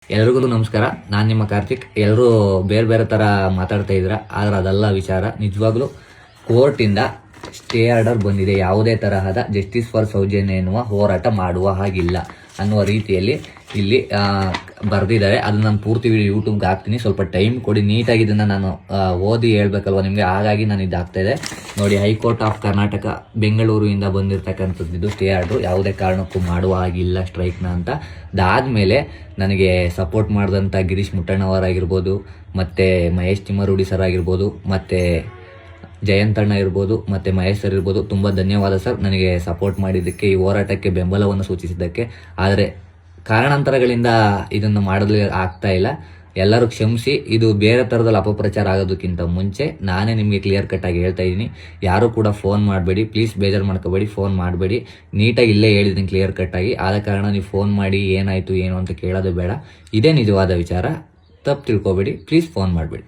ಎಲ್ರಿಗೂ ನಮಸ್ಕಾರ. ನಾನು ನಿಮ್ಮ ಕಾರ್ತಿಕ್. ಎಲ್ಲರೂ ಬೇರೆ ಬೇರೆ ಥರ ಮಾತಾಡ್ತಾ ಇದ್ದೀರಾ, ಆದರೆ ಅದೆಲ್ಲ ವಿಚಾರ. ನಿಜವಾಗ್ಲೂ ಕೋರ್ಟಿಂದ ಸ್ಟೇ ಆರ್ಡರ್ ಬಂದಿದೆ. ಯಾವುದೇ ತರಹದ ಜಸ್ಟಿಸ್ ಫಾರ್ ಸೌಜನ್ಯ ಎನ್ನುವ ಹೋರಾಟ ಮಾಡುವ ಹಾಗಿಲ್ಲ ಅನ್ನುವ ರೀತಿಯಲ್ಲಿ ಇಲ್ಲಿ ಬರೆದಿದ್ದಾರೆ. ಅದನ್ನು ನಾನು ಪೂರ್ತಿ ಯೂಟ್ಯೂಬ್ಗೆ ಹಾಕ್ತೀನಿ. ಸ್ವಲ್ಪ ಟೈಮ್ ಕೊಡಿ, ನೀಟಾಗಿ ಇದನ್ನು ನಾನು ಓದಿ ಹೇಳ್ಬೇಕಲ್ವ ನಿಮಗೆ, ಹಾಗಾಗಿ ನಾನು ಇದಾಗ್ತಾ ಇದೆ ನೋಡಿ. ಹೈಕೋರ್ಟ್ ಆಫ್ ಕರ್ನಾಟಕ ಬೆಂಗಳೂರಿಂದ ಬಂದಿರತಕ್ಕಂಥದ್ದು ಸ್ಟೇ ಆರ್ಡ್ರು. ಯಾವುದೇ ಕಾರಣಕ್ಕೂ ಮಾಡುವ ಹಾಗಿಲ್ಲ ಸ್ಟ್ರೈಕ್ನ ಅಂತ. ಅದಾದಮೇಲೆ ನನಗೆ ಸಪೋರ್ಟ್ ಮಾಡಿದಂಥ ಗಿರೀಶ್ ಮುಟ್ಟಣ್ಣವರಾಗಿರ್ಬೋದು, ಮತ್ತು ಮಹೇಶ್ ತಿಮ್ಮರೂಡಿ ಸರ್ ಆಗಿರ್ಬೋದು, ಮತ್ತು ಜಯಂತಣ್ಣ ಇರ್ಬೋದು, ಮತ್ತು ಮಹೇಶ್ ಸರ್ ಇರ್ಬೋದು, ತುಂಬ ಧನ್ಯವಾದ ಸರ್ ನನಗೆ ಸಪೋರ್ಟ್ ಮಾಡಿದ್ದಕ್ಕೆ, ಈ ಹೋರಾಟಕ್ಕೆ ಬೆಂಬಲವನ್ನು ಸೂಚಿಸಿದ್ದಕ್ಕೆ. ಆದರೆ ಕಾರಣಾಂತರಗಳಿಂದ ಇದನ್ನು ಮಾಡಲು ಆಗ್ತಾ ಇಲ್ಲ. ಎಲ್ಲರೂ ಕ್ಷಮಿಸಿ. ಇದು ಬೇರೆ ಥರದಲ್ಲಿ ಅಪಪ್ರಚಾರ ಆಗೋದಕ್ಕಿಂತ ಮುಂಚೆ ನಾನೇ ನಿಮಗೆ ಕ್ಲಿಯರ್ ಕಟ್ಟಾಗಿ ಹೇಳ್ತಾ ಇದ್ದೀನಿ. ಯಾರೂ ಕೂಡ ಫೋನ್ ಮಾಡಬೇಡಿ, ಪ್ಲೀಸ್ ಬೇಜಾರು ಮಾಡ್ಕೋಬೇಡಿ, ಫೋನ್ ಮಾಡಬೇಡಿ. ನೀಟಾಗಿ ಇಲ್ಲೇ ಹೇಳಿದ್ದೀನಿ ಕ್ಲಿಯರ್ ಕಟ್ಟಾಗಿ. ಆದ ಕಾರಣ ನೀವು ಫೋನ್ ಮಾಡಿ ಏನಾಯಿತು ಏನು ಅಂತ ಕೇಳೋದು ಬೇಡ. ಇದೇ ನಿಜವಾದ ವಿಚಾರ, ತಪ್ಪು ತಿಳ್ಕೊಬೇಡಿ, ಪ್ಲೀಸ್ ಫೋನ್ ಮಾಡಬೇಡಿ.